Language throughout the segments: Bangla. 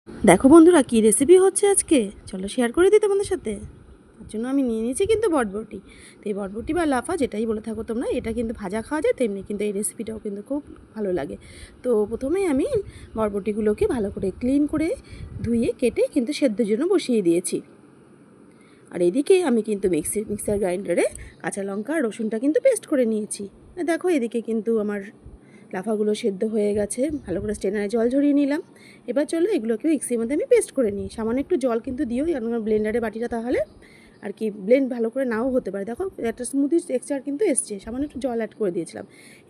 দেখো বন্ধুরা কী রেসিপি হচ্ছে আজকে, চলো শেয়ার করে দিই তোমাদের সাথে। তার জন্য আমি নিয়ে নিয়েছি কিন্তু বটবটি। তো এই বটবটি বা লাফা যেটাই বলে থাকো তোমরা, এটা কিন্তু ভাজা খাওয়া যায়, তেমনি কিন্তু এই রেসিপিটাও কিন্তু খুব ভালো লাগে। তো প্রথমেই আমি বটবটিগুলোকে ভালো করে ক্লিন করে ধুয়ে কেটে কিন্তু সেদ্ধর জন্য বসিয়ে দিয়েছি। আর এদিকে আমি কিন্তু মিক্সার গ্রাইন্ডারে কাঁচা লঙ্কা আর রসুনটা কিন্তু পেস্ট করে নিয়েছি। দেখো এদিকে কিন্তু আমার লাফাগুলো সেদ্ধ হয়ে গেছে, ভালো করে স্ট্রেনারে জল ঝরিয়ে নিলাম। এবার চলো এগুলোকে মিক্সির মধ্যে আমি পেস্ট করে নিই। সামান্য একটু জল কিন্তু দিও, কারণ ব্লেন্ডারে বাটিটা তাহলে আর কি ব্লেন্ড ভালো করে নাও হতে পারে। দেখো একটা স্মুদি টেক্সচার কিন্তু এসছে, সামান্য একটু জল অ্যাড করে দিয়েছিলাম।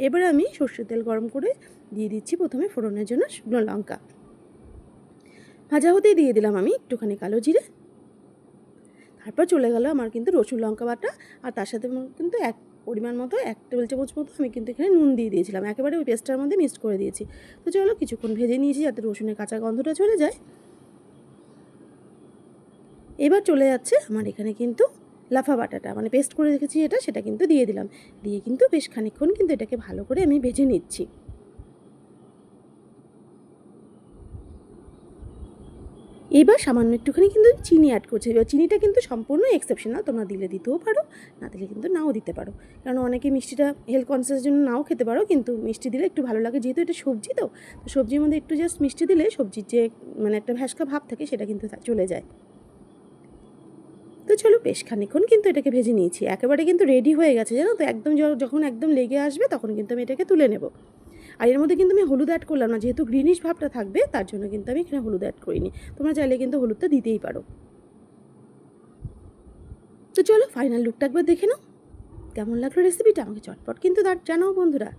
এবার আমি সর্ষের তেল গরম করে দিয়ে দিচ্ছি প্রথমে ফোড়নের জন্য শুকনো লঙ্কা। ভাজা হতেই দিয়ে দিলাম আমি একটুখানি কালো জিরে। তারপর চলে গেল আমার কিন্তু রসুন লঙ্কা বাটা, আর তার সাথে কিন্তু পরিমাণ মতো 1 টেবিল চামচ মতো আমি কিন্তু এখানে নুন দিয়ে দিয়েছিলাম, একেবারে ওই পেস্টটার মধ্যে মিক্সড করে দিয়েছি। তো চলো কিছুক্ষণ ভেজে নিয়েছি যাতে রসুনের কাঁচা গন্ধটা চলে যায়। এবার চলে যাচ্ছে আমার এখানে কিন্তু লাফা বাটাটা, মানে পেস্ট করে রেখেছি সেটা কিন্তু দিয়ে দিলাম। দিয়ে কিন্তু বেশ খানিকক্ষণ কিন্তু এটাকে ভালো করে আমি ভেজে নিচ্ছি। এবার সামান্য একটুখানি কিন্তু চিনি অ্যাড করছি। এবার চিনিটা কিন্তু সম্পূর্ণ এক্সেপশনাল, তোমরা দিলে দিতেও পারো, না দিলে কিন্তু নাও দিতে পারো। কারণ অনেকে মিষ্টিটা হেলথ কনসিয়াসের জন্য নাও খেতে পারো, কিন্তু মিষ্টি দিলে একটু ভালো লাগে, যেহেতু এটা সবজি। তো সবজির মধ্যে একটু জাস্ট মিষ্টি দিলে সবজির যে মানে একটা ভ্যাসকা ভাব থাকে সেটা কিন্তু চলে যায়। তো চলো বেশ খানিকক্ষণ কিন্তু এটাকে ভেজে নিয়েছি, একেবারে কিন্তু রেডি হয়ে গেছে জানো তো। একদম যখন একদম লেগে আসবে তখন কিন্তু আমি এটাকে তুলে নেব। আর এর মধ্যে কিন্তু আমি হলুদ অ্যাড করলাম না, যেহেতু গ্রিনিশ ভাবটা থাকবে তার জন্য কিন্তু আমি এখানে হলুদ অ্যাড করিনি। তোমরা চাইলে কিন্তু হলুদটা দিতেই পারো। তো চলো ফাইনাল লুকটা একবার দেখে নাও। কেমন লাগলো রেসিপিটা আমাকে চটপট কিন্তু জানাও বন্ধুরা।